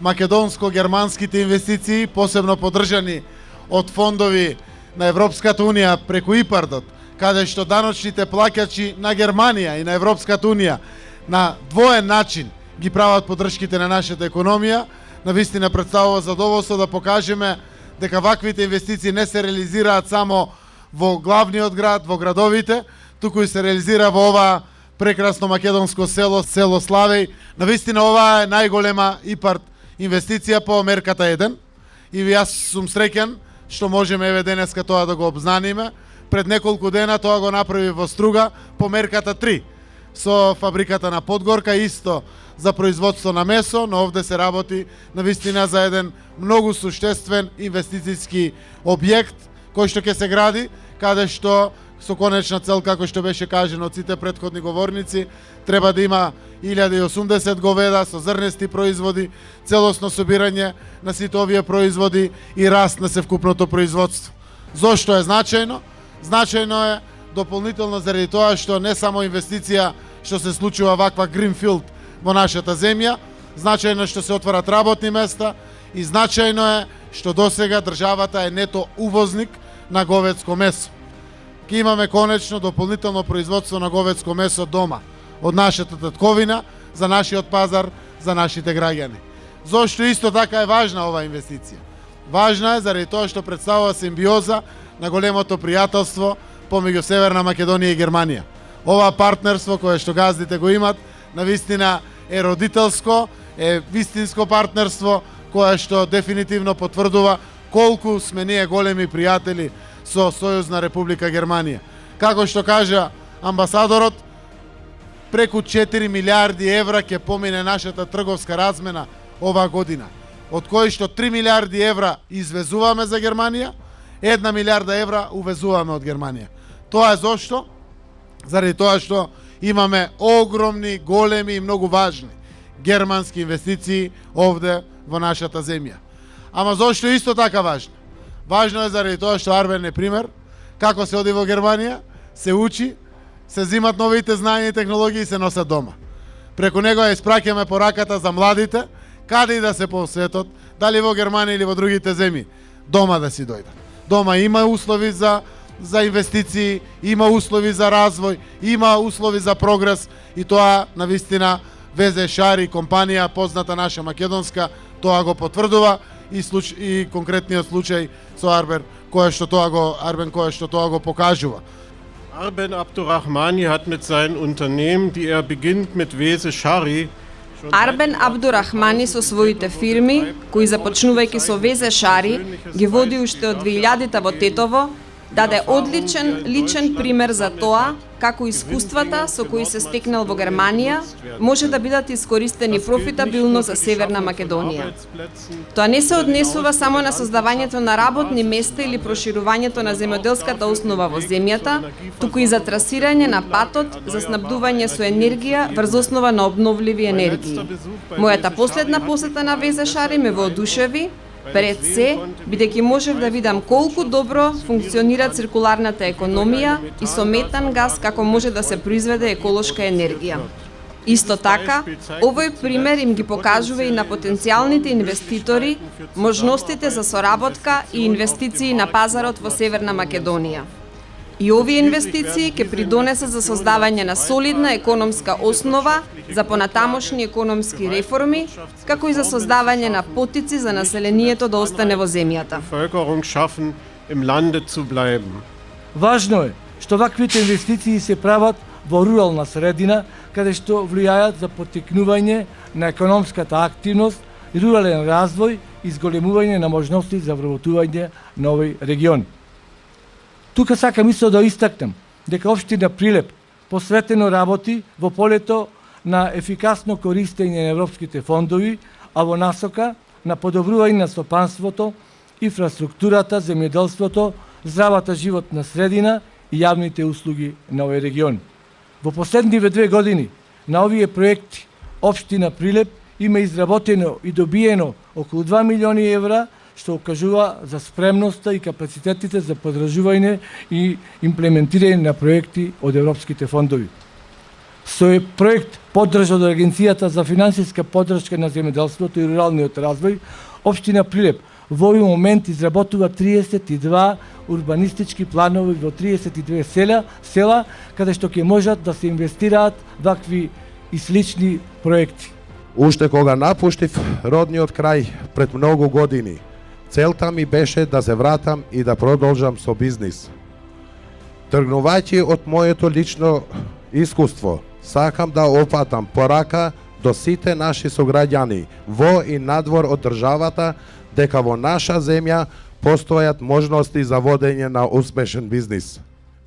македонско-германските инвестиции, посебно поддржани од фондови на Европската Унија преку ИПАРДот, каде што даночните плаќачи на Германија и на Европската Унија на двоен начин ги прават поддршките на нашата економија, навистина представува задоволство да покажеме дека ваквите инвестиции не се реализираат само во главниот град, во градовите, туку и се реализира во ова прекрасно македонско село, село Славеј. Навистина ова е најголема ИПАРД инвестиција по мерката 1 и јас сум среќен што можеме еве денеска тоа да го обзнаниме. Пред неколку дена тоа го направи во Струга по мерката 3 со фабриката на Подгорка, исто за производство на месо, но овде се работи навистина за еден многу суштествен инвестицијски објект кој што ќе се гради, каде што со конечна цел, како што беше кажено од сите претходни говорници, треба да има 1080 говеда со зрнести производи, целосно собирање на сите овие производи и раст на севкупното производство. Зошто е значајно? Значајно е дополнително заради тоа што не само инвестиција што се случува ваква гринфилд во нашата земја, значајно е што се отварат работни места и значајно е што досега државата е нето увозник на говедско месо. Ке имаме конечно дополнително производство на говедско месо дома, од нашата татковина, за нашиот пазар, за нашите граѓани. Зошто исто така е важна ова инвестиција? Важна е заради тоа што представува симбиоза на големото пријателство помеѓу Северна Македонија и Германија. Ова партнерство кое што газдите го имат, навистина е родителско, е вистинско партнерство кое што дефинитивно потврдува колку сме ние големи пријатели со Сојузна Република Германија. Како што кажа амбасадорот, преку 4 милиарди евра ќе помине нашата трговска размена оваа година, од кои што 3 милиарди евра извезуваме за Германија, 1 милиарда евра увезуваме од Германија. Тоа е зошто? Заради тоа што имаме огромни, големи и многу важни германски инвестиции овде во нашата земја. Ама зошто исто така важно? Важно е заради тоа што Арбен е пример како се оди во Германија, се учи, се зимат новите знања и технологии и се носат дома. Преку него ја испраќаме пораката за младите, каде и да се по светот, дали во Германија или во другите земји, дома да си дојдат. Дома има услови за инвестиции, има услови за развој, има услови за прогрес и тоа навистина ВЗ Шари, компанија позната наша македонска, тоа го потврдува и конкретниот случај со Арбен кој што тоа го покажува. Arben Abdurrahmani hat mit seinen Unternehmen, die beginnt mit Weze Shari. Арбен Абдурахмани со своите фирми, кои започнувајќи со Везе Шари, ги води уште од 2000-та во Тетово, даде одличен личен пример за тоа како искуствата со кои се стекнал во Германија може да бидат искористени профитабилно за Северна Македонија. Тоа не се однесува само на создавањето на работни места или проширувањето на земјоделската основа во земјата, туку и за трасирање на патот за снабдување со енергија врз основа на обновливи енергии. Мојата последна посета на Везе Шари ме воодушеви, пред се, бидејќи можев да видам колку добро функционира циркуларната економија и со метан газ како може да се произведе еколошка енергија. Исто така, овој пример им ги покажува и на потенцијалните инвеститори можностите за соработка и инвестиции на пазарот во Северна Македонија. И овие инвестиции ќе придонесат за создавање на солидна економска основа за понатамошни економски реформи, како и за создавање на потици за населението да остане во земјата. Важно е што ваквите инвестиции се прават во рурална средина, каде што влијаат за поттикнување на економската активност, рурален развој и зголемување на можности за вработување на овој регион. Тука сакам исто да истакнам дека општина Прилеп посветено работи во полето на ефикасно користење на европските фондови, а во насока на подобрување на стопанството, инфраструктурата, земјоделството, здравата животна средина и јавните услуги на овој регион. Во последниве 2 години на овие проекти општина Прилеп има изработено и добиено околу 2 милиони евра, што укажува за спремноста и капацитетите за подржување и имплементирање на проекти од европските фондови. Со проект поддржан од Агенцијата за финансиска поддршка на земјоделството и руралниот развој, општина Прилеп во овој момент изработува 32 урбанистички планови во 32 села, каде што ќе можат да се инвестираат вакви и слични проекти. Уште кога напуштив родниот крај пред многу години, целта ми беше да се вратам и да продолжам со бизнис. Тргнувајќи од моето лично искуство, сакам да опатам порака до сите наши сограѓани во и надвор од државата дека во наша земја постојат можности за водење на успешен бизнис.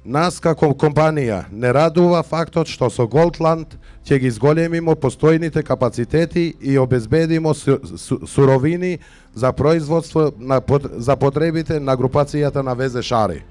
Нас како компанија не радува фактот што со Голдланд ќе ги зголемимо постојните капацитети и обезбедимо суровини за производство за потребите на групацијата на ВЗ Шари.